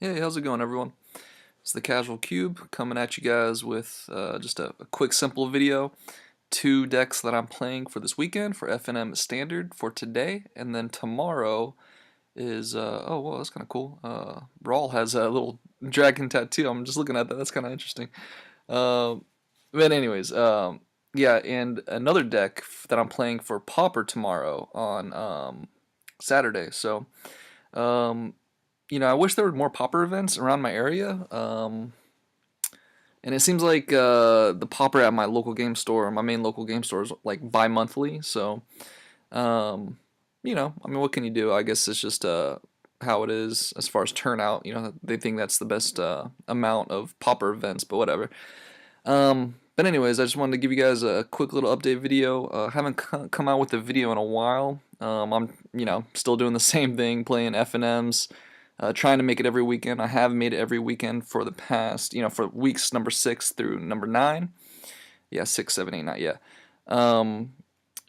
Hey, how's it going, everyone? It's the Casual Cube coming at you guys with just a quick, simple video. Two decks that I'm playing for this weekend for FNM Standard for today, and then tomorrow is oh well, that's kind of cool. Brawl has a little dragon tattoo. I'm just looking at that. That's kind of interesting. Uh, but anyways, yeah, and another deck that I'm playing for Pauper tomorrow on Saturday. So. Um, I wish there were more Pauper events around my area. And it seems like the Pauper at my local game store, my main local game store, is like bi-monthly. So, um, I mean, what can you do? I guess it's just how it is as far as turnout. They think that's the best amount of Pauper events, but whatever. But anyways, I just wanted to give you guys a quick little update video. Haven't come out with a video in a while. I'm, still doing the same thing, playing FNMs. Trying to make it every weekend. I have made it every weekend for the past, for weeks number 6 through number 9. Yeah, 6, 7, 8, 9, yeah.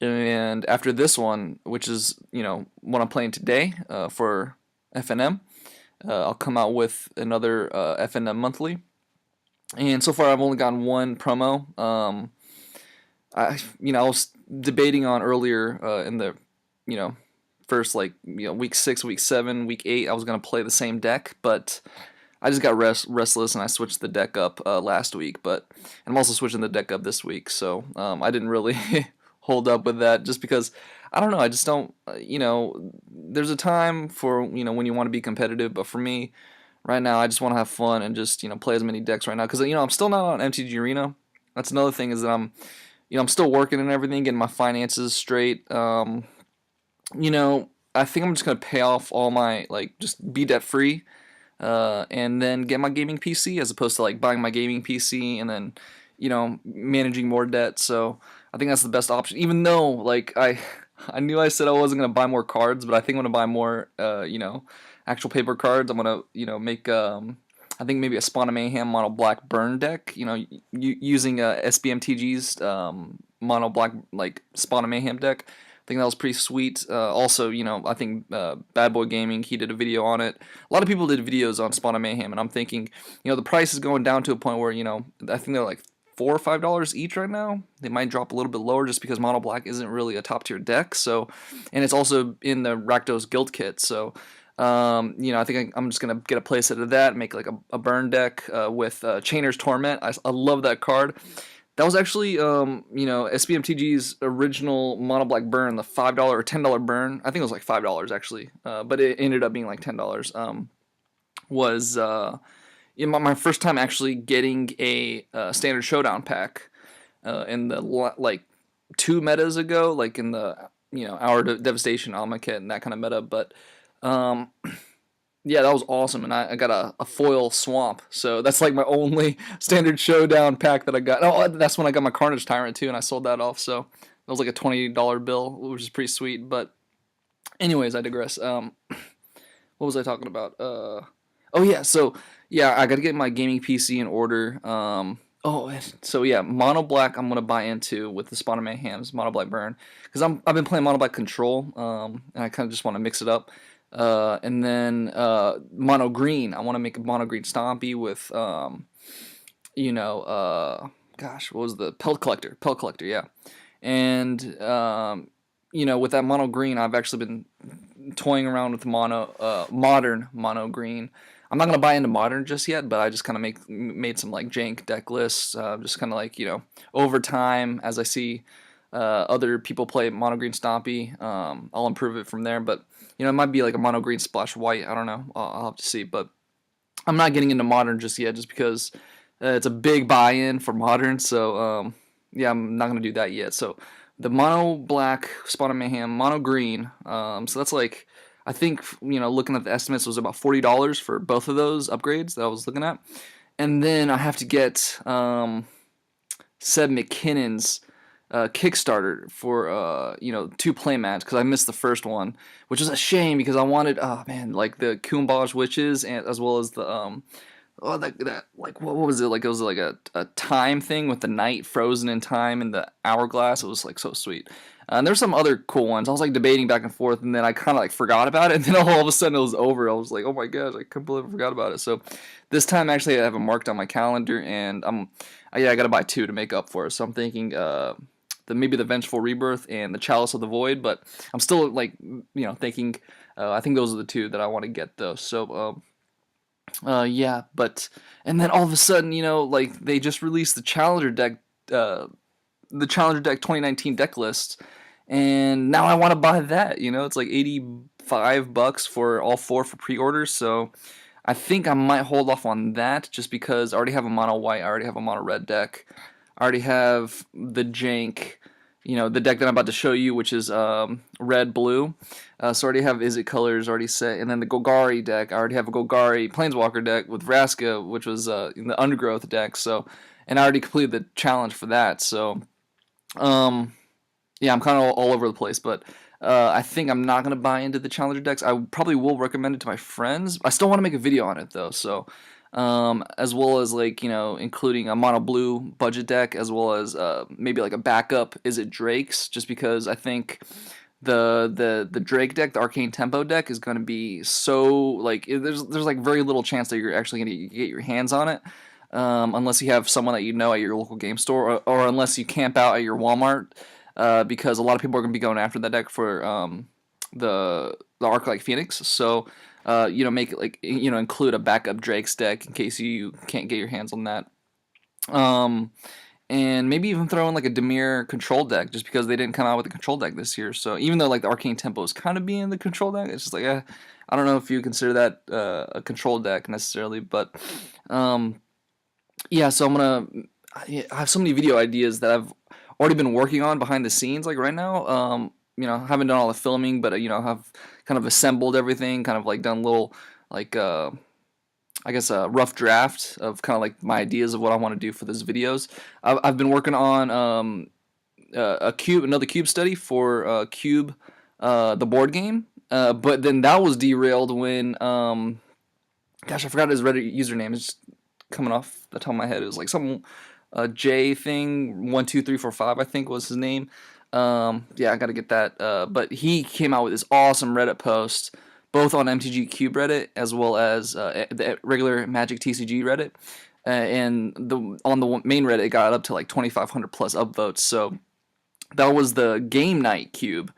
And after this one, which is, what I'm playing today for FNM, I'll come out with another FNM monthly. And so far I've only gotten one promo. I was debating on earlier in the, first week 6, week 7, week 8 I was gonna play the same deck, but I just got restless and I switched the deck up last week. But I'm also switching the deck up this week, so I didn't really hold up with that just because I don't know. I just don't. There's a time for when you want to be competitive, but for me right now I just want to have fun and just play as many decks right now because I'm still not on MTG Arena. That's another thing is that I'm still working and everything, getting my finances straight. I think I'm just gonna pay off all my just be debt free, and then get my gaming PC as opposed to buying my gaming PC and then managing more debt. So I think that's the best option. Even though I knew I said I wasn't gonna buy more cards, but I think I'm gonna buy more actual paper cards. I'm gonna make I think maybe a Spawn of Mayhem mono black burn deck. Using SBMTG's mono black Spawn of Mayhem deck. I think that was pretty sweet. Also, I think Bad Boy Gaming, he did a video on it. A lot of people did videos on Spawn of Mayhem, and I'm thinking, the price is going down to a point where, I think they're like $4 or $5 each right now. They might drop a little bit lower just because Mono Black isn't really a top tier deck. So, and it's also in the Rakdos Guild kit. So, I think I'm just gonna get a playset of that, make like a burn deck with Chainer's Torment. I love that card. That was actually, SBMTG's original Mono Black burn, the $5 or $10 burn. I think it was like $5 actually, but it ended up being like $10. Was my first time actually getting a Standard Showdown pack in the 2 metas ago, like in the Hour Devastation, Alma Kit, and that kind of meta. But yeah, that was awesome, and I got a foil swamp, so that's like my only Standard Showdown pack that I got. Oh, that's when I got my Carnage Tyrant too, and I sold that off, so that was like a $20 bill, which is pretty sweet. But anyways, I digress. What was I talking about? Oh yeah, so yeah, I got to get my gaming PC in order. So yeah, Mono Black I'm gonna buy into with the Spawn of Mayhem's Mono Black Burn because I've been playing Mono Black Control, and I kind of just want to mix it up. And then Mono Green, I want to make a Mono Green Stompy with gosh, what was the Pelt Collector? Pelt Collector, yeah. And with that Mono Green, I've actually been toying around with modern Mono Green. I'm not gonna buy into modern just yet, but I just kind of made some jank deck lists, just kind of over time as I see other people play Mono Green Stompy. I'll improve it from there, but it might be like a Mono Green Splash White. I don't know. I'll have to see, but I'm not getting into modern just yet, just because it's a big buy-in for modern. So yeah, I'm not gonna do that yet. So the Mono Black Spawn of Mayhem, Mono Green. So that's I think looking at the estimates, it was about $40 for both of those upgrades that I was looking at, and then I have to get Seb McKinnon's Kickstarter for 2 playmats because I missed the first one, which is a shame because I wanted the Kumbaj Witches and as well as the what was it, it was like a time thing with the night frozen in time and the hourglass. It was so sweet. And there's some other cool ones. I was like debating back and forth, and then I kind of like forgot about it, and then all of a sudden it was over. I was like, oh my gosh, I completely forgot about it. So this time actually I have it marked on my calendar, and yeah, I gotta buy two to make up for it. So I'm thinking maybe the Vengeful Rebirth and the Chalice of the Void, but I'm still like thinking I think those are the two that I want to get though. So yeah, but and then all of a sudden like they just released the Challenger deck 2019 deck list, and now I want to buy that. It's like $85 for all four for pre-orders. So I think I might hold off on that just because I already have a mono white, I already have a mono red deck, I already have the jank, the deck that I'm about to show you, which is red blue. So I already have Izzet colors already set, and then the Golgari deck. I already have a Golgari Planeswalker deck with Vraska, which was in the Undergrowth deck. So, and I already completed the challenge for that. So, yeah, I'm kind of all over the place, but I think I'm not gonna buy into the Challenger decks. I probably will recommend it to my friends. I still want to make a video on it though, so as well as like including a mono blue budget deck, as well as maybe like a backup Izzet Drakes, just because I think the Drake deck, the Arcane Tempo deck, is going to be so like there's like very little chance that you're actually going to get your hands on it. Unless you have someone that you know at your local game store, or unless you camp out at your Walmart, because a lot of people are going to be going after that deck for the Arc-like Phoenix. So make it like include a backup Drake's deck in case you can't get your hands on that. And maybe even throw in like a Dimir control deck, just because they didn't come out with a control deck this year. So even though like the Arcane Tempo is kind of being the control deck, it's just like I don't know if you consider that a control deck necessarily, but yeah, so I have so many video ideas that I've already been working on behind the scenes, like right now. I haven't done all the filming, but have kind of assembled everything, kind of like done little like I guess a rough draft of kind of like my ideas of what I want to do for these videos. I've been working on another cube study for Cube, the board game, but then that was derailed when gosh, I forgot his Reddit username. It's coming off the top of my head. It was like some J thing 12345 I think was his name. Yeah, I gotta get that. But he came out with this awesome Reddit post, both on MTG Cube Reddit as well as the regular Magic TCG Reddit. And on the main Reddit, it got up to like 2,500 plus upvotes. So that was the Game Night Cube,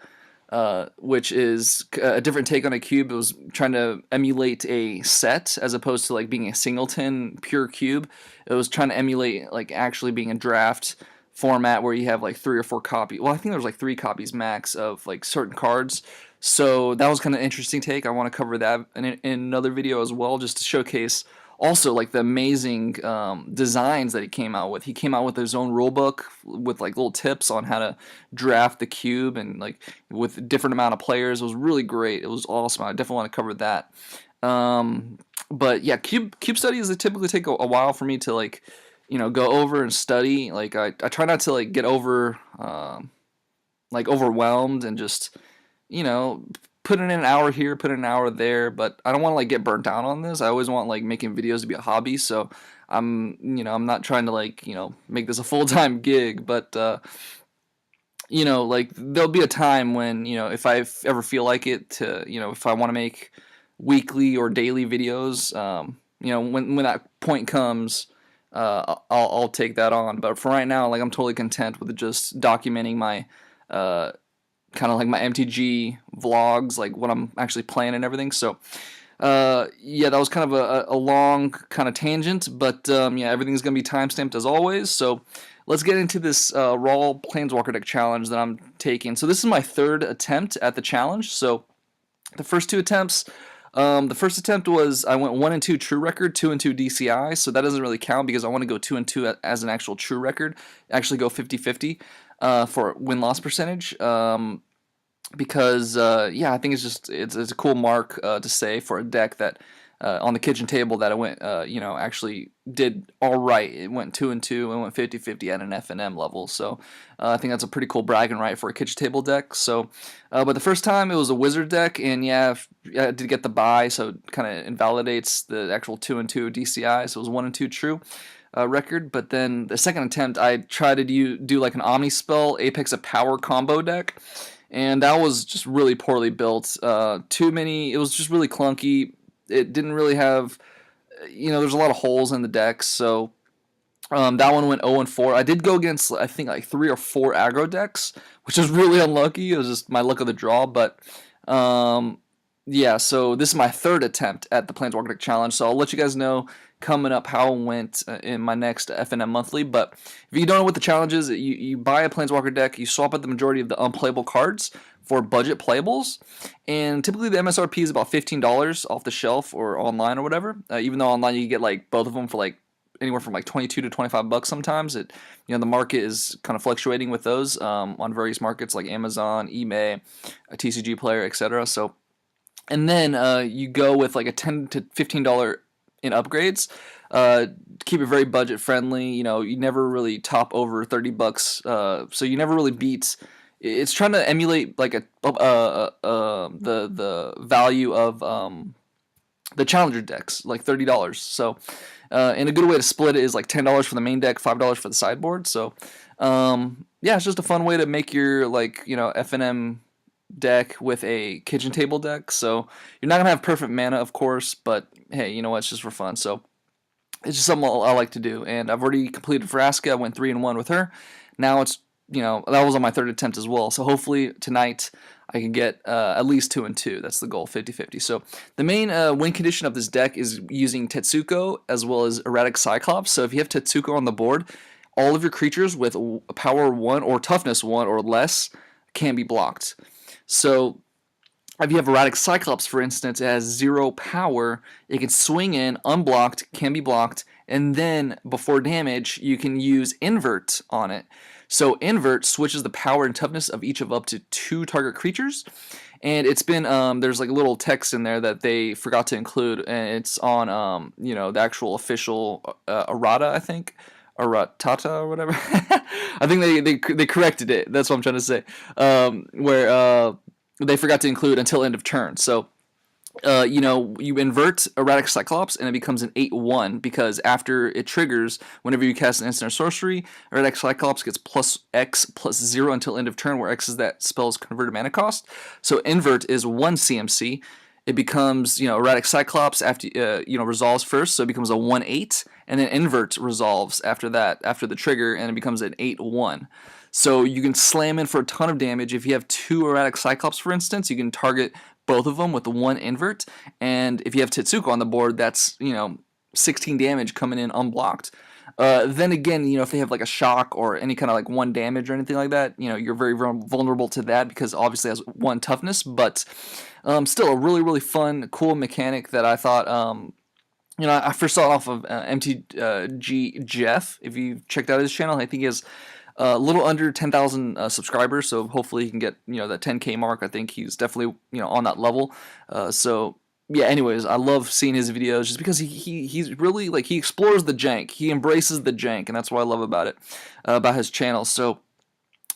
which is a different take on a cube. It was trying to emulate a set as opposed to like being a singleton pure cube. It was trying to emulate like actually being a draft format where you have like 3 or 4 copies. Well, I think there was like 3 copies max of like certain cards. So that was kind of an interesting take. I want to cover that in another video as well, just to showcase also like the amazing designs that he came out with. He came out with his own rule book with like little tips on how to draft the cube, and like with a different amount of players. It was really great. It was awesome. I definitely want to cover that. But yeah, cube studies, they typically take a while for me to like go over and study. Like I try not to like get like overwhelmed and just put in an hour here, put in an hour there, but I don't want to like get burnt out on this. I always want like making videos to be a hobby, so I'm not trying to like make this a full-time gig, but like there'll be a time when if I ever feel like it to if I want to make weekly or daily videos, when that point comes, I'll take that on. But for right now, like I'm totally content with just documenting my kind of like my MTG vlogs, like what I'm actually playing and everything. So yeah, that was kind of a long kind of tangent, but yeah, everything's gonna be timestamped as always. So let's get into this raw Planeswalker deck challenge that I'm taking. So this is my 3rd attempt at the challenge. So the first 2 attempts, the first attempt was I went 1 and 2 true record, 2 and 2 DCI, so that doesn't really count because I want to go 2 and 2 as an actual true record, actually go 50-50 for win-loss percentage. Because yeah, I think it's a cool mark to say for a deck that on the kitchen table that it went actually did all right. It went 2 and 2 and went 50-50 at an FNM level. So I think that's a pretty cool bragging right for a kitchen table deck. So but the first time it was a wizard deck, and yeah, I did get the buy, so it kind of invalidates the actual 2 and 2 DCI. So it was 1 and 2 true. record, but then the second attempt I tried to do like an Omni Spell Apex of Power combo deck, and that was just really poorly built. Too many. It was just really clunky. It didn't really have, there's a lot of holes in the deck, so that one went 0-4. I did go against, I think, like 3 or 4 aggro decks, which was really unlucky. It was just my luck of the draw, but yeah, so this is my third attempt at the Planeswalker deck challenge, so I'll let you guys know coming up how it went in my next FNM monthly. But if you don't know what the challenge is, you buy a Planeswalker deck, you swap out the majority of the unplayable cards for budget playables, and typically the MSRP is about $15 off the shelf or online or whatever, even though online you can get like both of them for like anywhere from like 22 to 25 bucks sometimes. The market is kind of fluctuating with those on various markets like Amazon, eBay, a TCG Player, etc. So, and then you go with like a $10 to $15 in upgrades. Keep it very budget friendly. You never really top over 30 bucks. So you never really beat. It's trying to emulate like the value of the challenger decks, like $30. So, and a good way to split it is like $10 for the main deck, $5 for the sideboard. So, yeah, it's just a fun way to make your FNM deck with a kitchen table deck. So you're not gonna have perfect mana, of course, but hey, you know what? It's just for fun. So it's just something I like to do. And I've already completed Vraska. I went 3-1 with her. Now it's that was on my third attempt as well. So hopefully tonight I can get at least 2-2. That's the goal, 50-50. So the main win condition of this deck is using Tetsuko as well as Erratic Cyclops. So if you have Tetsuko on the board, all of your creatures with power 1 or toughness 1 or less can be blocked. So if you have Erratic Cyclops, for instance, it has 0 power. It can swing in, unblocked, can be blocked, and then before damage, you can use Invert on it. So Invert switches the power and toughness of each of up to 2 target creatures, and it's been there's like a little text in there that they forgot to include, and it's on the actual official errata, I think. Erratata or whatever. I think they corrected it. That's what I'm trying to say. Where they forgot to include until end of turn. So you invert Erratic Cyclops and it becomes an 8/1 because after it triggers, whenever you cast an instant or sorcery, Erratic Cyclops gets +X+0 until end of turn, where X is that spell's converted mana cost. So invert is 1 CMC. It becomes, Erratic Cyclops after, resolves first, so it becomes a 1/8, and then invert resolves after that, after the trigger, and it becomes an 8/1. So you can slam in for a ton of damage. If you have 2 Erratic Cyclops, for instance, you can target both of them with the 1 invert, and if you have Tetsuko on the board, that's, 16 damage coming in unblocked. Then again, if they have like a shock or any kind of like 1 damage or anything like that, you're very vulnerable to that because obviously it has 1 toughness, but still a really, really fun, cool mechanic that I thought, I first saw it off of MTG Jeff. If you checked out his channel, I think he has a little under 10,000 subscribers, so hopefully he can get, that 10K mark. I think he's definitely, on that level. So yeah, anyways, I love seeing his videos just because he's really, like, he explores the jank. He embraces the jank, and that's what I love about it, about his channel. So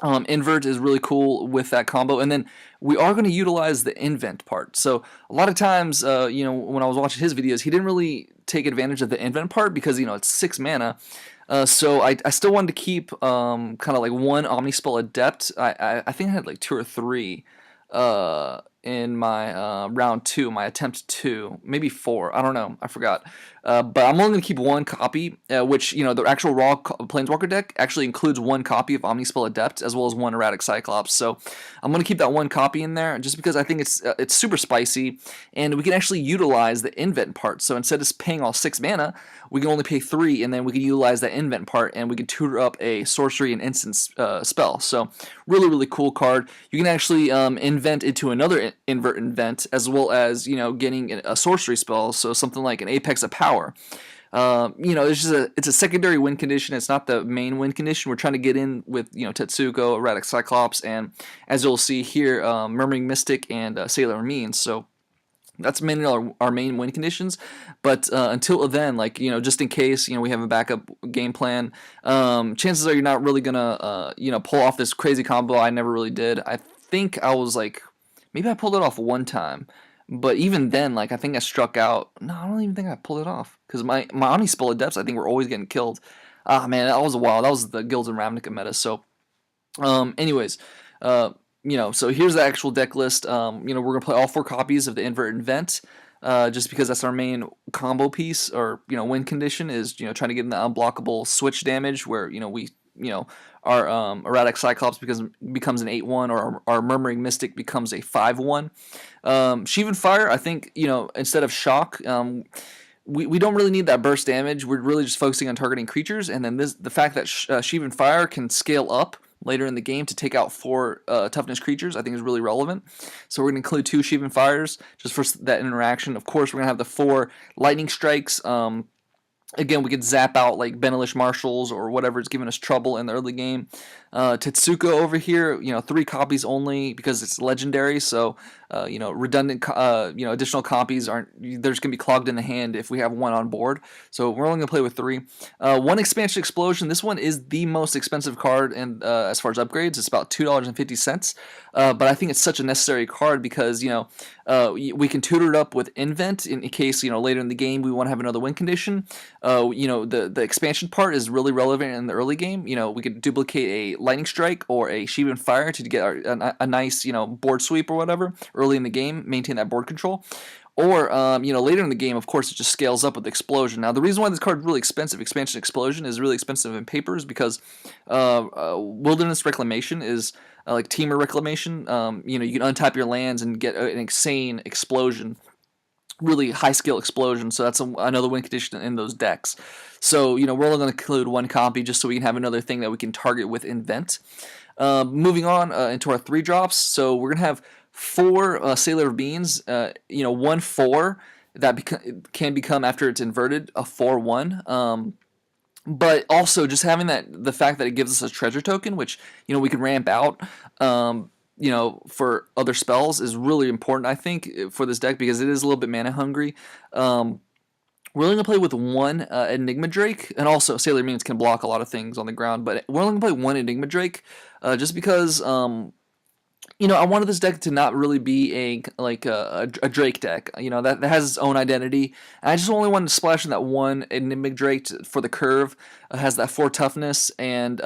invert is really cool with that combo, and then we are going to utilize the invent part. So a lot of times, when I was watching his videos, he didn't really take advantage of the invent part because, it's 6 mana. So I still wanted to keep kind of like 1 Omnispell Adept. I think I had like 2 or 3 in my round 2, my attempt 2, maybe 4. I don't know. I forgot. But I'm only going to keep 1 copy, which, the actual raw Planeswalker deck actually includes 1 copy of Omnispell Adept as well as 1 Erratic Cyclops. So I'm going to keep that 1 copy in there just because I think it's super spicy, and we can actually utilize the invent part. So instead of paying all 6 mana, we can only pay 3, and then we can utilize that invent part, and we can tutor up a sorcery and instant spell. So really, really cool card. You can actually invent into another invent as well as, getting a sorcery spell, so something like an Apex of Power. It's a secondary win condition. It's not the main win condition. We're trying to get in with, Tetsuko, Erratic Cyclops, and as you'll see here, Murmuring Mystic and Sailor Mean. So that's mainly our main win conditions, but until then, just in case, we have a backup game plan, chances are you're not really gonna, pull off this crazy combo. I never really did. I think I was like, maybe I pulled it off 1 time, But even then, like I think I struck out. No, I don't even think I pulled it off because my Oni Spell Adepts I think were always getting killed. Ah man, that was a while. That was the Guilds and Ravnica meta. So anyways, uh, so here's the actual deck list. We're gonna play all 4 copies of the Invert Invent. Just because that's our main combo piece or win condition is trying to get in the unblockable switch damage where we our erratic Cyclops becomes an 8/1 or our Murmuring Mystic becomes a 5/1. Sheevan Fire, I think instead of shock, we don't really need that burst damage. We're really just focusing on targeting creatures, and then the fact that Sheevan Fire can scale up later in the game to take out 4 toughness creatures, I think is really relevant. So we're going to include 2 Sheevan Fires just for that interaction. Of course, we're going to have the 4 Lightning Strikes. Again, we could zap out like Benelish Marshals or whatever is giving us trouble in the early game. Tetsuka over here, 3 copies only because it's legendary. So, redundant, additional copies aren't. There's gonna be clogged in the hand if we have 1 on board. So we're only gonna play with 3. 1 Expansion Explosion. This one is the most expensive card, and as far as upgrades, it's about $2.50. But I think it's such a necessary card because we can tutor it up with Invent in case later in the game we want to have another win condition. The expansion part is really relevant in the early game. We could duplicate a Lightning Strike or a Sheevan Fire to get a nice board sweep or whatever early in the game, maintain that board control. Or later in the game, of course, it just scales up with Explosion. Now, the reason why this card is really expensive, Expansion Explosion, is really expensive in paper is because Wilderness Reclamation is like Teamer Reclamation. You can untap your lands and get an insane explosion, really high skill explosion. So that's another win condition in those decks. So we're only going to include 1 copy just so we can have another thing that we can target with Invent. Moving on into our 3 drops. So we're gonna have 4 Sailor of Beans. 1/4 that can become after it's inverted a 4/1. But also just having the fact that it gives us a treasure token, which we can ramp out. For other spells is really important, I think, for this deck because it is a little bit mana hungry. We're only going to play with 1 Enigma Drake, and also Sailor Means can block a lot of things on the ground, but we're only going to play 1 Enigma Drake just because, I wanted this deck to not really be a Drake deck, that has its own identity. And I just only wanted to splash in that 1 Enigma Drake for the curve, has that 4 toughness, and,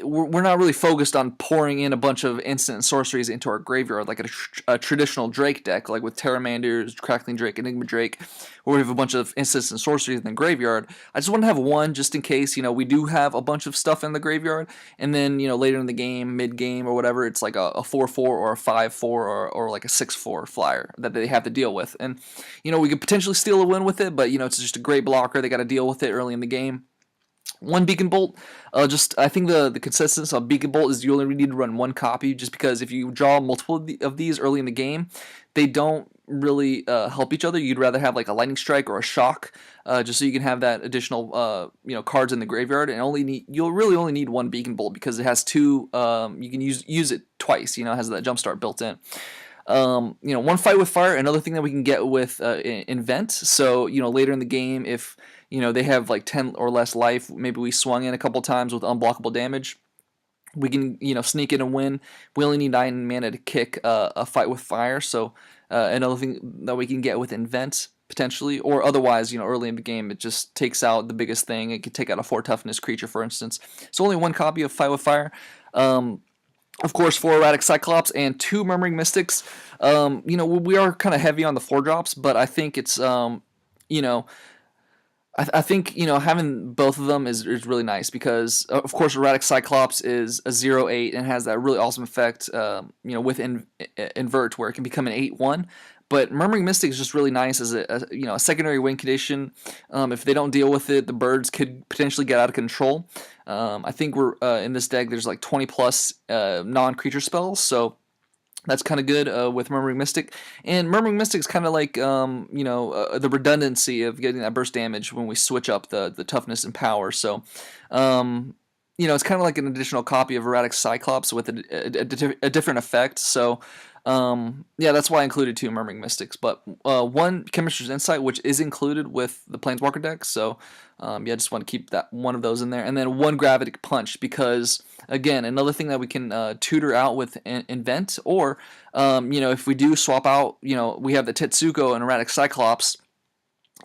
we're not really focused on pouring in a bunch of instant and sorceries into our graveyard like a traditional Drake deck, like with Terramanders, Crackling Drake, Enigma Drake, where we have a bunch of instants and sorceries in the graveyard. I just want to have 1 just in case, we do have a bunch of stuff in the graveyard, and then, later in the game, mid-game or whatever, it's like a 4/4 or a 5/4 or like a 6/4 flyer that they have to deal with. And, we could potentially steal a win with it, but, it's just a great blocker. They got to deal with it early in the game. 1 Beacon Bolt, I think the consistency of Beacon Bolt is you only need to run 1 copy just because if you draw multiple of these early in the game, they don't really help each other. You'd rather have like a Lightning Strike or a Shock just so you can have that additional cards in the graveyard, and you'll really only need 1 Beacon Bolt because it has 2, you can use it twice, it has that jumpstart built in. 1 Fight with Fire, another thing that we can get with Invent. So later in the game, if they have like 10 or less life, maybe we swung in a couple times with unblockable damage, we can sneak in and win. We only need 9 mana to kick a Fight with Fire. So another thing that we can get with Invent potentially, or otherwise early in the game it just takes out the biggest thing. It could take out a 4 toughness creature, for instance. So only 1 copy of Fight with Fire. Of course, 4 Erratic Cyclops and 2 Murmuring Mystics. We are kind of heavy on the 4 drops, but I think it's I think having both of them is really nice because of course Erratic Cyclops is a 0/8 and has that really awesome effect with invert where it can become an 8/1. But Murmuring Mystic is just really nice as a secondary win condition. If they don't deal with it, the birds could potentially get out of control. I think we're in this deck. There's like 20 plus non-creature spells, so that's kind of good with Murmuring Mystic. And Murmuring Mystic is kind of like the redundancy of getting that burst damage when we switch up the toughness and power. So it's kind of like an additional copy of Erratic Cyclops with a different effect. So Yeah, that's why I included 2 Murmuring Mystics, but 1 Chemist's Insight, which is included with the Planeswalker deck, so yeah, I just want to keep that one of those in there, and then 1 Gravitic Punch, because again, another thing that we can tutor out with Invent, or if we do swap out, we have the Tetsuko and Erratic Cyclops,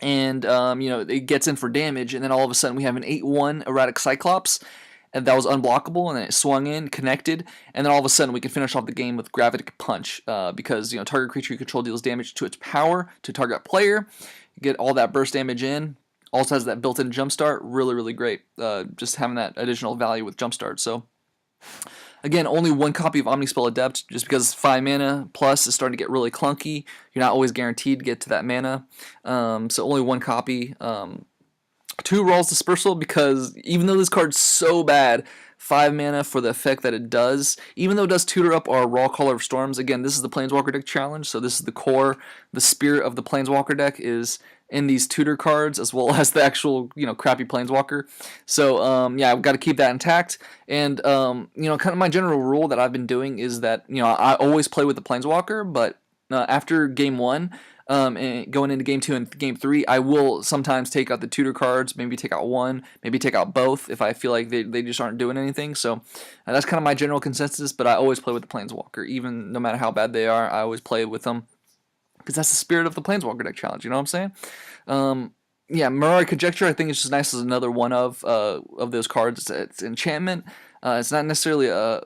and it gets in for damage, and then all of a sudden we have an 8/1 Erratic Cyclops, and that was unblockable, and then it swung in, connected, and then all of a sudden we can finish off the game with Gravitic Punch, because target creature you control deals damage to its power to target player. You get all that burst damage in. Also has that built-in jumpstart. Really, really great. Just having that additional value with jumpstart. So again, only 1 copy of Omnispell Adept, just because 5 mana plus is starting to get really clunky. You're not always guaranteed to get to that mana, so only 1 copy. 2 Rawls Dispersal, because even though this card's so bad, 5 mana for the effect that it does, even though it does tutor up our Raw Caller of Storms. Again, this is the Planeswalker deck challenge, so this is the core, the spirit of the Planeswalker deck is in these tutor cards, as well as the actual, crappy Planeswalker. So, yeah, I've got to keep that intact. And, kind of my general rule that I've been doing is that, I always play with the Planeswalker, but after game 1, and going into game 2 and game 3, I will sometimes take out the tutor cards, maybe take out 1, maybe take out both if I feel like they just aren't doing anything. So that's kind of my general consensus, but I always play with the Planeswalker. Even no matter how bad they are, I always play with them, because that's the spirit of the Planeswalker deck challenge, you know what I'm saying? Yeah, Mirari Conjecture, I think it's just nice as another one of those cards. It's enchantment. It's not necessarily a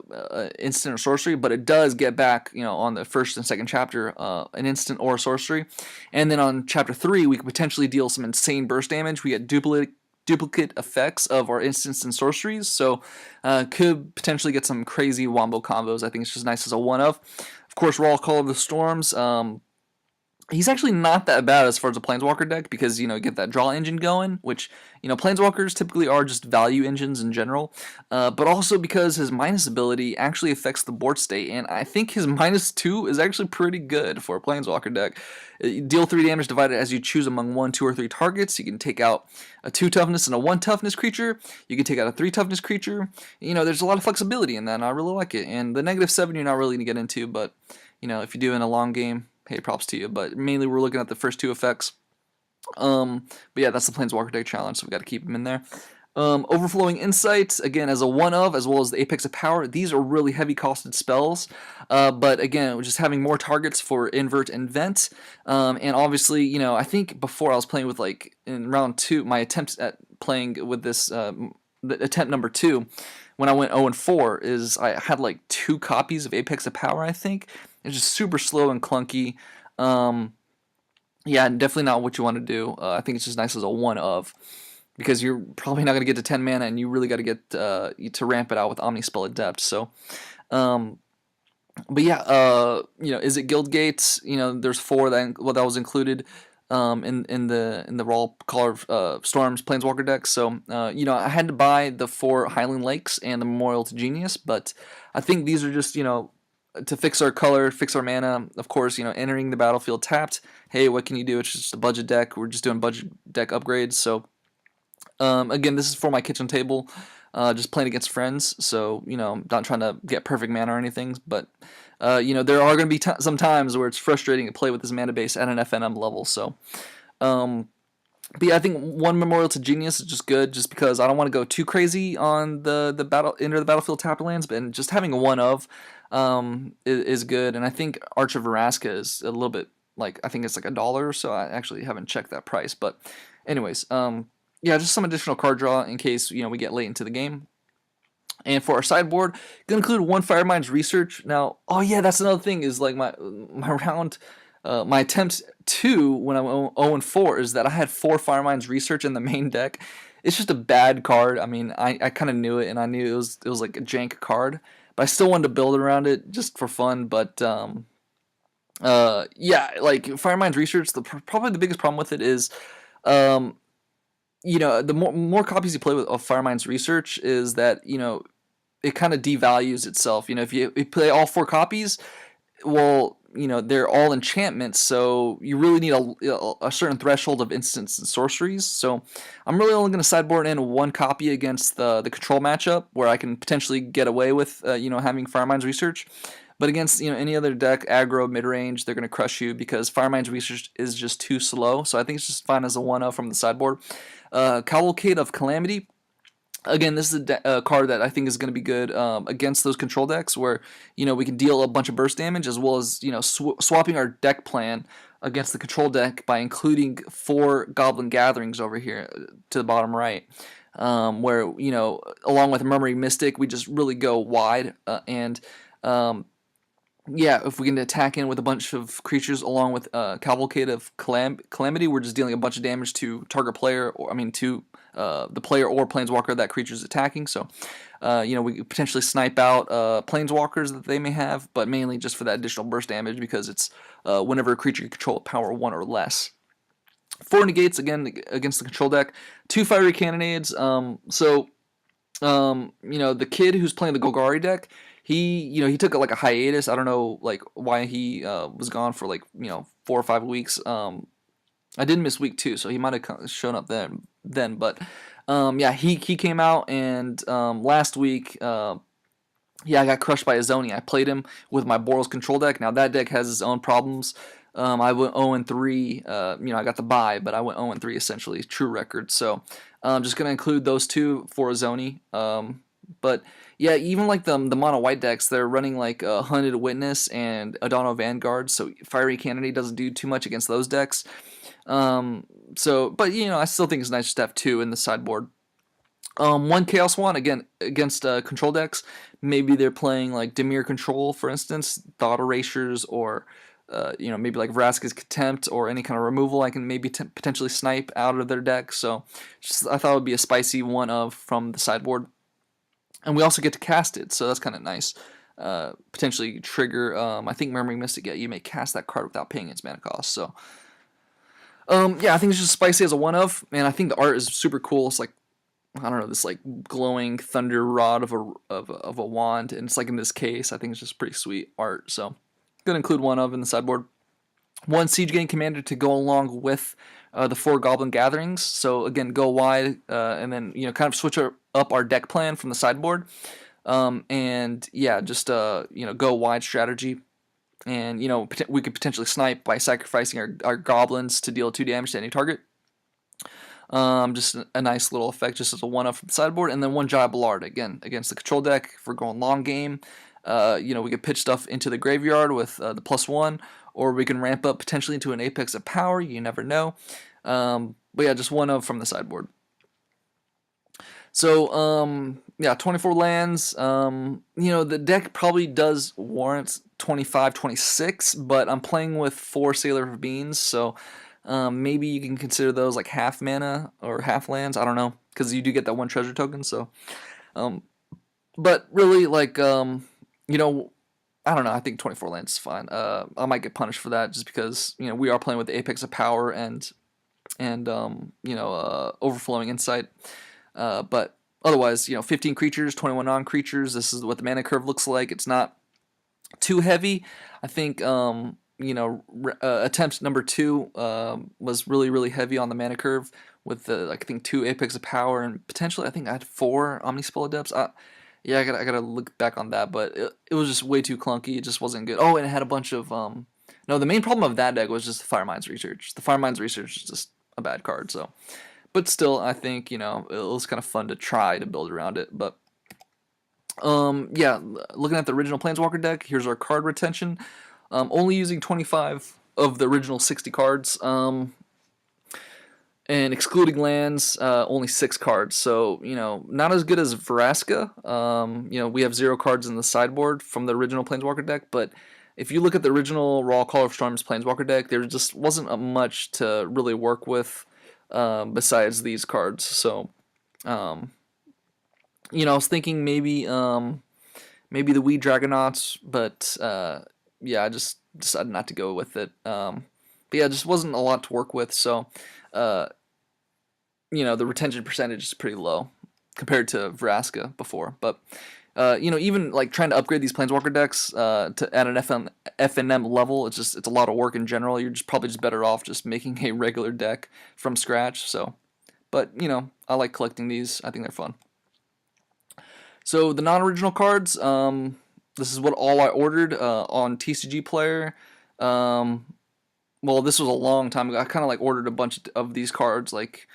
instant or sorcery, but it does get back, on the first and second chapter, an instant or a sorcery. And then on chapter 3, we could potentially deal some insane burst damage. We get duplicate effects of our instants and sorceries, so could potentially get some crazy wombo combos. I think it's just nice as a one of. Of course, Raw Call of the Storms. He's actually not that bad as far as a Planeswalker deck, because, get that draw engine going, which, Planeswalkers typically are just value engines in general, but also because his minus ability actually affects the board state, and I think his -2 is actually pretty good for a Planeswalker deck. You deal 3 damage divided as you choose among 1, 2, or 3 targets. You can take out a 2 toughness and a 1 toughness creature. You can take out a 3 toughness creature. There's a lot of flexibility in that, and I really like it. And the -7 you're not really going to get into, but, if you do in a long game, hey, props to you, but mainly we're looking at the first 2 effects. But yeah, that's the Planeswalker deck challenge, so we got to keep them in there. Overflowing Insight, again, as a one of, as well as the Apex of Power. These are really heavy costed spells, but again, just having more targets for Invert and Vent. And obviously, I think before I was playing with, in round 2, my attempt at playing with this, attempt number 2, when I went 0-4, is I had 2 copies of Apex of Power, I think. It's just super slow and clunky. Yeah, definitely not what you want to do. I think it's just nice as a one of, because you're probably not going to get to 10 mana, and you really got to get to ramp it out with Omnispell Adept. So, but yeah, is it Guild Gates? There's 4 that was included in the Raw Caller of Storms Planeswalker deck. So, I had to buy the 4 Highland Lakes and the Memorial to Genius, but I think these are just, to fix our color, fix our mana. Of course, entering the battlefield tapped. Hey, what can you do? It's just a budget deck. We're just doing budget deck upgrades. So, again, this is for my kitchen table, just playing against friends. So, not trying to get perfect mana or anything. But, there are going to be some times where it's frustrating to play with this mana base at an FNM level. So, but yeah, I think 1 Memorial to Genius is just good, just because I don't want to go too crazy on the battle enter the battlefield tap lands, but just having a one of is good. And I think Arch of Veraska is a little bit I think it's $1 or so. I actually haven't checked that price, but anyways, yeah, just some additional card draw in case we get late into the game. And for our sideboard, gonna include 1 Firemind's Research. Now, oh yeah, that's another thing, is my round. My attempt 2 when I went 0-4 is that I had 4 Firemind's Research in the main deck. It's just a bad card. I mean, I kind of knew it, and I knew it was like a jank card, but I still wanted to build around it just for fun. But yeah, Firemind's Research, probably the biggest problem with it is, the more copies you play with of Firemind's Research, is that it kind of devalues itself. If you play all 4 copies, well, they're all enchantments, so you really need a certain threshold of instants and sorceries. So I'm really only going to sideboard in 1 copy against the control matchup, where I can potentially get away with having Firemind's Research. But against any other deck, aggro, mid range, they're gonna crush you because Firemind's Research is just too slow. So I think it's just fine as a 1/0 from the sideboard. Cavalcade of Calamity. Again, this is a card that I think is going to be good against those control decks where, we can deal a bunch of burst damage as well as, swapping our deck plan against the control deck by including 4 Goblin Gatherings over here to the bottom right. Where, along with Murmuring Mystic, we just really go wide and yeah, if we can attack in with a bunch of creatures along with Cavalcade of Calamity, we're just dealing a bunch of damage to target player, or to the player or Planeswalker that creature's attacking. So, we could potentially snipe out Planeswalkers that they may have, but mainly just for that additional burst damage because it's whenever a creature you control power 1 or less. 4 negates again against the control deck. 2 fiery cannonades. The kid who's playing the Golgari deck, he took like a hiatus. I don't know why he was gone for 4 or 5 weeks. I did miss week 2, so he might have shown up then. But he came out and last week. I got crushed by Azoni. I played him with my Boros control deck. Now that deck has its own problems. I went 0-3. I got the bye, but I went 0-3 essentially, true record. So I'm just gonna include those 2 for Azoni. But yeah, even the mono white decks, they're running Hunted Witness and Adano Vanguard. So Fiery Cannonade doesn't do too much against those decks. But I still think it's nice just to have 2 in the sideboard. 1 Chaos Wand again against control decks. Maybe they're playing Dimir Control, for instance, Thought Erasures, or maybe Vraska's Contempt or any kind of removal I can maybe potentially snipe out of their deck. So I thought it would be a spicy 1/of from the sideboard. And we also get to cast it, so that's kind of nice. Potentially trigger, I think Murmuring Mystic, you may cast that card without paying its mana cost. So, I think it's just spicy as a 1/of, and I think the art is super cool. It's I don't know, this glowing thunder rod of a wand, and it's in this case. I think it's just pretty sweet art. So, gonna include 1/of in the sideboard. 1 Siege Gang Commander to go along with the 4 Goblin Gatherings. So again, go wide and then kind of switch up our deck plan from the sideboard. Just go wide strategy. And we could potentially snipe by sacrificing our goblins to deal 2 damage to any target. Just a nice little effect, just as a 1/of from the sideboard. And then 1 Jaya Ballard again against the control deck if we're going long game. We could pitch stuff into the graveyard with the +1, or we can ramp up potentially into an Apex of Power. You never know. Just 1/of from the sideboard. So 24 lands. The deck probably does warrant 25, 26, but I'm playing with 4 Sailor of Beans, so maybe you can consider those half mana or half lands. I don't know, because you do get that 1 treasure token. So, but really I don't know. I think 24 lands is fine. I might get punished for that just because we are playing with the Apex of Power and Overflowing Insight. But otherwise, 15 creatures, 21 non-creatures. This is what the mana curve looks like. It's not too heavy. I think attempt number 2 was really, really heavy on the mana curve with I think 2 Apex of Power and potentially I think I had 4 Omnispell Adepts. I gotta look back on that, but it was just way too clunky. It just wasn't good. Oh, and it had a bunch of no. The main problem of that deck was just the Firemind's Research. The Firemind's Research is just a bad card. So, but still, I think it was kind of fun to try to build around it. But looking at the original Planeswalker deck, here's our card retention. Only using 25 of the original 60 cards. And excluding lands, only 6 cards. So, not as good as Vraska. We have 0 cards in the sideboard from the original Planeswalker deck. But if you look at the original Raw Call of Storms Planeswalker deck, there just wasn't much to really work with besides these cards. So, I was thinking maybe the Wee Dragonauts. But, I just decided not to go with it. It just wasn't a lot to work with. So, the retention percentage is pretty low compared to Vraska before. But, even trying to upgrade these Planeswalker decks at an FNM level, it's a lot of work in general. You're probably better off just making a regular deck from scratch. So, but, I like collecting these. I think they're fun. So the non-original cards, this is what all I ordered on TCG Player. Um, well, this was a long time ago. I kind of like ordered a bunch of these cards, like,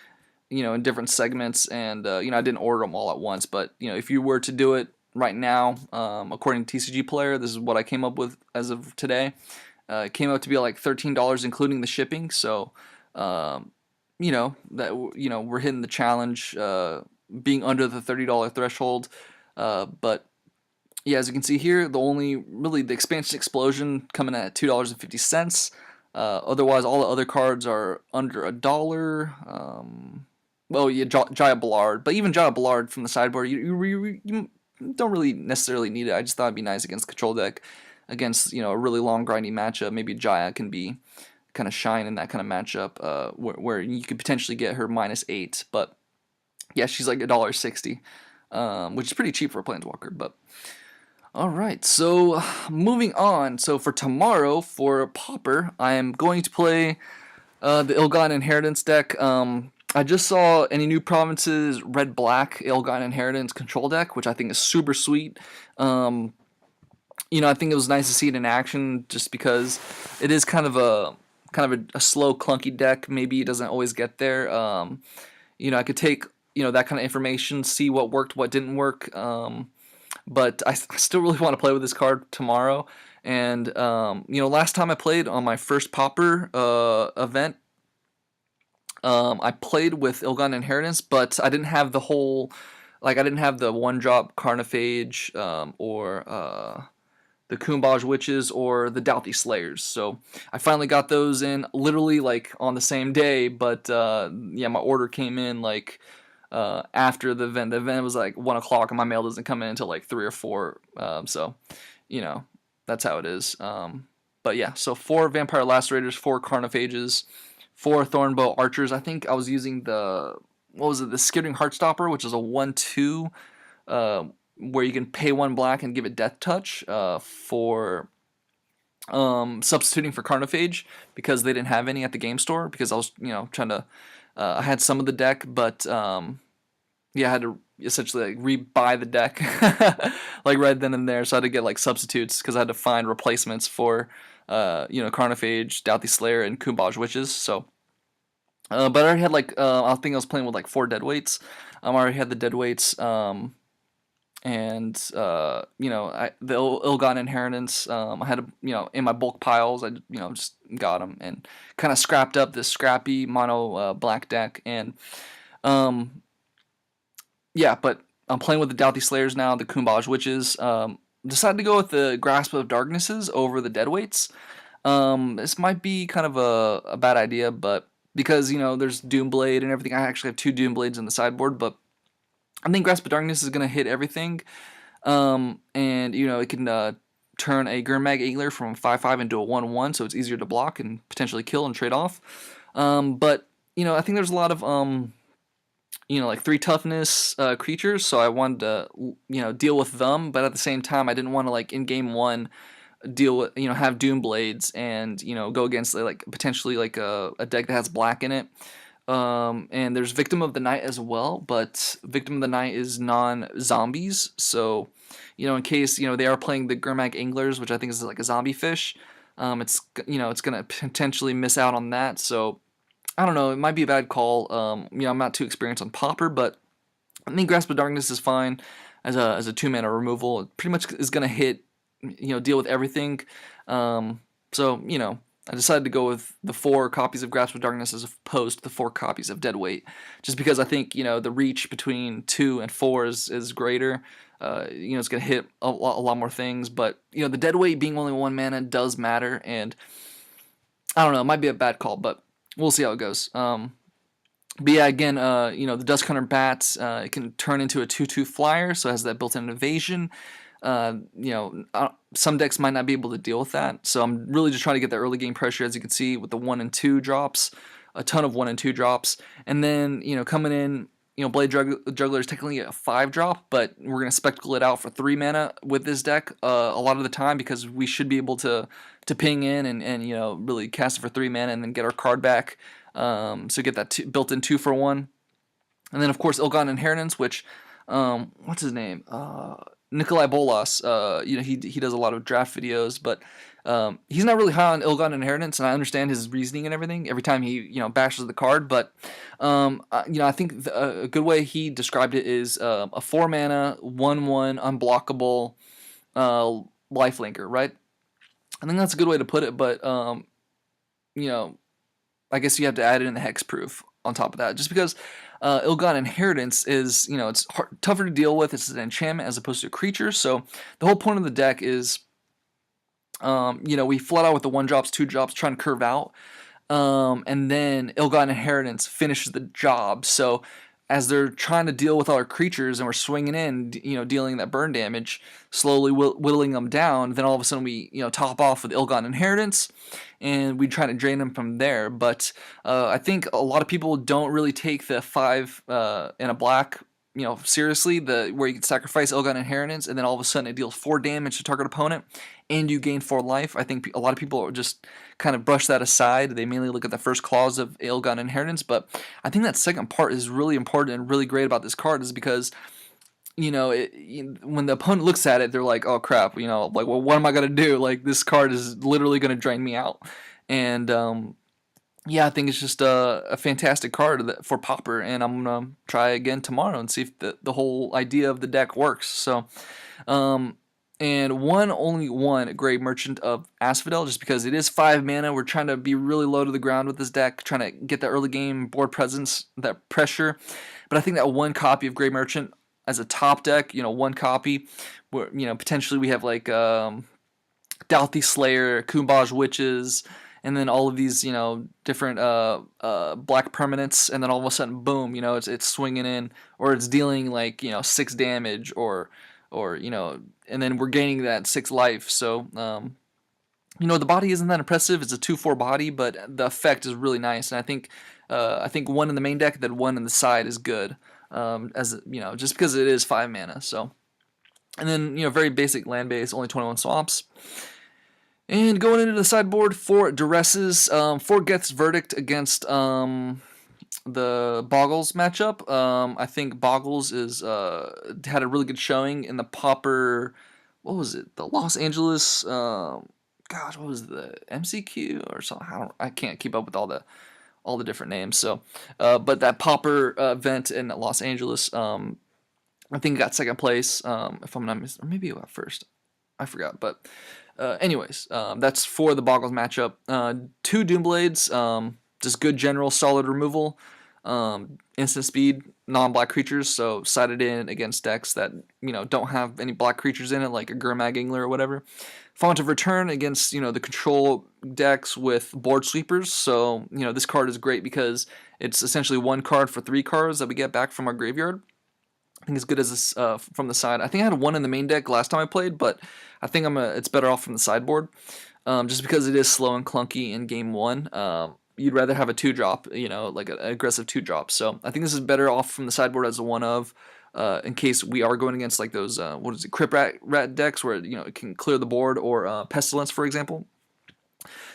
in different segments, and I didn't order them all at once. But if you were to do it right now, according to TCG Player, this is what I came up with as of today. It came out to be like $13, including the shipping. So, we're hitting the challenge, being under the $30 threshold. But yeah, as you can see here, the expansion explosion coming at $2.50. Otherwise, all the other cards are under $1. Well, yeah, Jaya Ballard, but even Jaya Ballard from the sideboard, you don't really necessarily need it. I just thought it'd be nice against control deck, against a really long grindy matchup. Maybe Jaya can be kind of shine in that kind of matchup, where you could potentially get her -8. But yeah, she's like $1.60, which is pretty cheap for a Planeswalker. But all right, so moving on. So for tomorrow, for Pauper, I am going to play the Illidan Inheritance deck. I just saw any new provinces red-black Illidan Inheritance control deck, which I think is super sweet. I think it was nice to see it in action, just because it is kind of a slow, clunky deck. Maybe it doesn't always get there. I could take that kind of information, see what worked, what didn't work. But I still really want to play with this card tomorrow. And last time I played on my first Pauper event, I played with Illidan Inheritance, but I didn't have the whole, I didn't have the 1-drop Carnophage, or the Kumbaj Witches, or the Doughty Slayers. So I finally got those in literally on the same day, but my order came in after the event. The event was 1 o'clock, and my mail doesn't come in until 3 or 4. So that's how it is. But yeah, so 4 Vampire Lacerators, 4 Carnophages, 4 Thornbow Archers. I think I was using the Skittering Heartstopper, which is a 1/2, where you can pay 1 black and give it Death Touch, for substituting for Carnophage, because they didn't have any at the game store, because I was trying to, I had some of the deck, but I had to essentially re-buy the deck right then and there. So I had to get substitutes, because I had to find replacements for Carnophage, Doughty Slayer, and Kumbaj Witches. So but I already had I think I was playing with 4 deadweights. I already had the deadweights, and the Illidan Inheritance, I had in my bulk piles. I just got them and kind of scrapped up this scrappy mono black deck. And but I'm playing with the Doughty Slayers now, the Kumbaj Witches. Decided to go with the Grasp of Darknesses over the deadweights. This might be kind of a bad idea, but because there's Doomblade and everything, I actually have 2 Doomblades in the sideboard, but I think Grasp of Darkness is going to hit everything. And it can turn a Gurmag Angler from 5/5 into a 1/1, so it's easier to block and potentially kill and trade off. But I think there's a lot of 3 toughness creatures, so I wanted to deal with them, but at the same time I didn't want to in game 1 deal with have Doomblades and go against potentially a deck that has black in it. And there's Victim of the Night as well, but Victim of the Night is non-zombies, so in case they are playing the Gurmag Anglers, which I think is a zombie fish, it's gonna potentially miss out on that. So I don't know, it might be a bad call. I'm not too experienced on Pauper, but I think Grasp of Darkness is fine as a 2-mana removal. It pretty much is gonna hit, deal with everything. So I decided to go with the 4 copies of Grasp of Darkness as opposed to the 4 copies of Deadweight, just because I think the reach between 2 and 4 is greater. It's gonna hit a lot more things, but the Deadweight being only 1 mana does matter, and I don't know, it might be a bad call, but we'll see how it goes. But yeah, again, the Duskhunter Bat, it can turn into a 2/2 flyer, so it has that built-in evasion. Some decks might not be able to deal with that, so I'm really just trying to get the early game pressure, as you can see, with the 1 and 2 drops, a ton of 1 and 2 drops, and then coming in, Blade Juggler is technically a 5-drop, but we're gonna spectacle it out for 3 mana with this deck a lot of the time, because we should be able to ping in and really cast it for 3 mana and then get our card back. So get that built-in 2-for-1, and then of course Illidan Inheritance, which what's his name? Nikolai Bolas, he does a lot of draft videos, but he's not really high on Illigan Inheritance, and I understand his reasoning and everything every time he bashes the card. But I think a good way he described it is a 4-mana 1/1 unblockable lifelinker, right? I think that's a good way to put it, but you know, I guess you have to add in the hexproof on top of that, just because Illigan Inheritance is, it's tougher to deal with. It's an enchantment as opposed to a creature, so the whole point of the deck is, we flood out with the 1-drops, 2-drops, trying to curve out, and then Illigan Inheritance finishes the job. So as they're trying to deal with all our creatures and we're swinging in, dealing that burn damage, slowly whittling them down, then all of a sudden we, top off with Illigan Inheritance, and we try to drain them from there. But I think a lot of people don't really take the 5 in a black, seriously, where you can sacrifice Illigan Inheritance, and then all of a sudden it deals 4 damage to target opponent, and you gain 4 life. I think a lot of people just kind of brush that aside. They mainly look at the first clause of Illigan Inheritance, but I think that second part is really important and really great about this card, is because when the opponent looks at it, they're like, oh crap, like, well, what am I gonna do? Like, this card is literally gonna drain me out. And I think it's just a fantastic card for Pauper, and I'm gonna try again tomorrow and see if the whole idea of the deck works. So and only one Grey Merchant of Asphodel, just because it is 5 mana. We're trying to be really low to the ground with this deck, trying to get that early game board presence, that pressure. But I think that 1 copy of Grey Merchant as a top deck, 1 copy, where potentially we have like Dalthy Slayer, Kumbaj Witches, and then all of these different black permanents, and then all of a sudden, boom, it's swinging in, or it's dealing like 6 damage, or and then we're gaining that 6 life. So the body isn't that impressive. It's a 2/4 body, but the effect is really nice, and I think 1 in the main deck, then 1 in the side is good, as just because it is 5 mana. So, and then very basic land base, only 21 swamps. And going into the sideboard for Duresses, for Geth's Verdict against the Boggles matchup. I think Boggles had a really good showing in the Pauper. What was it? The Los Angeles. What was the MCQ or something? I can't keep up with all the different names. So, but that Pauper event in Los Angeles, I think it got 2nd place. If I'm not mistaken, or maybe it got 1st. I forgot, but. Anyways, that's for the Boggles matchup. 2 Doomblades, just good general solid removal. Instant speed, non-black creatures, so sided in against decks that don't have any black creatures in it, like a Gurmag Angler or whatever. Font of Return against the control decks with board sweepers. So this card is great because it's essentially 1 card for 3 cards that we get back from our graveyard. I think it's good as this from the side. I think I had 1 in the main deck last time I played, but I think it's better off from the sideboard, just because it is slow and clunky in game 1. You'd rather have a 2-drop, like an aggressive 2-drop. So I think this is better off from the sideboard as a 1 of, in case we are going against like those Crypt Rat decks where it can clear the board, or Pestilence, for example.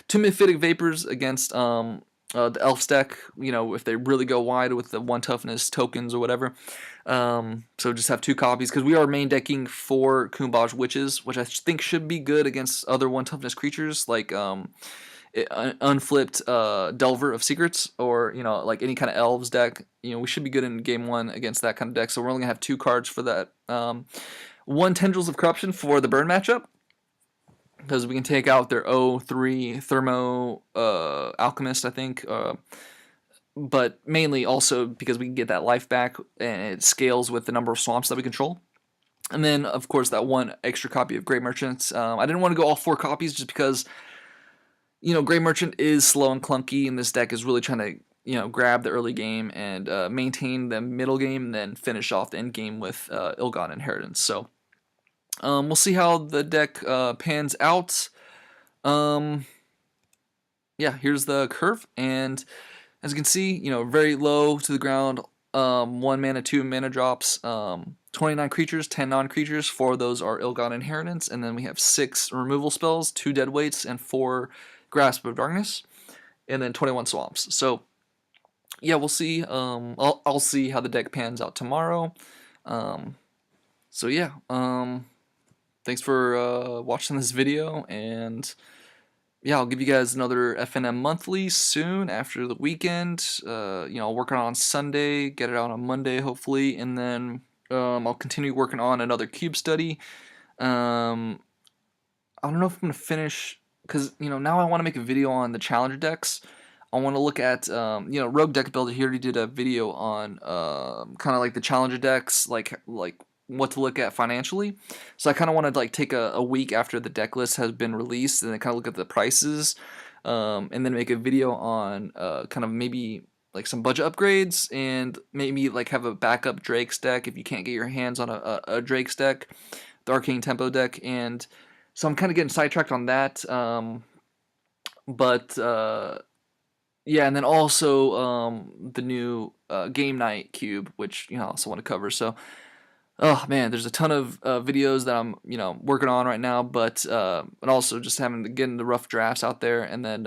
2 Mephitic Vapors against the Elves deck, if they really go wide with the 1 toughness tokens or whatever. So just have 2 copies, because we are main decking 4 Kumbaj Witches, which I think should be good against other 1 toughness creatures, like unflipped Delver of Secrets, or like any kind of Elves deck. We should be good in game 1 against that kind of deck. So we're only gonna have 2 cards for that. 1 Tendrils of Corruption for the burn matchup, because we can take out their 0/3 Thermo Alchemist, I think, but mainly also because we can get that life back, and it scales with the number of swamps that we control. And then, of course, that 1 extra copy of Grey Merchants. I didn't want to go all 4 copies just because, Grey Merchant is slow and clunky, and this deck is really trying to, grab the early game and maintain the middle game, and then finish off the end game with Illigan Inheritance. So, we'll see how the deck pans out. Here's the curve, and as you can see, very low to the ground. 1 mana, 2 mana drops. 29 creatures, 10 non-creatures. 4 of those are Illigan Inheritance, and then we have 6 removal spells, 2 dead weights, and 4 Grasp of Darkness, and then 21 swamps. So, we'll see. I'll see how the deck pans out tomorrow. So yeah, thanks for watching this video, and yeah, I'll give you guys another FNM monthly soon after the weekend. I'll work on Sunday, get it out on Monday hopefully, and then I'll continue working on another cube study. Um, I don't know if I'm gonna finish because now I want to make a video on the challenger decks. I want to look at Rogue Deck Builder. He already did a video on kind of like the challenger decks, like what to look at financially. So I kind of want to like take a week after the deck list has been released and then kind of look at the prices, and then make a video on kind of maybe like some budget upgrades and maybe like have a backup Drake's deck if you can't get your hands on a Drake's deck, the Arcane Tempo deck. And so I'm kind of getting sidetracked on that. But yeah, and then also the new game night cube, which I also want to cover. So, oh man, there's a ton of videos that I'm working on right now, but and also just having to get the rough drafts out there, and then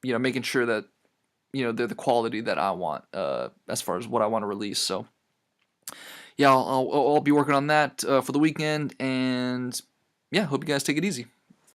making sure that they're the quality that I want as far as what I want to release. So yeah, I'll be working on that for the weekend, and yeah, hope you guys take it easy.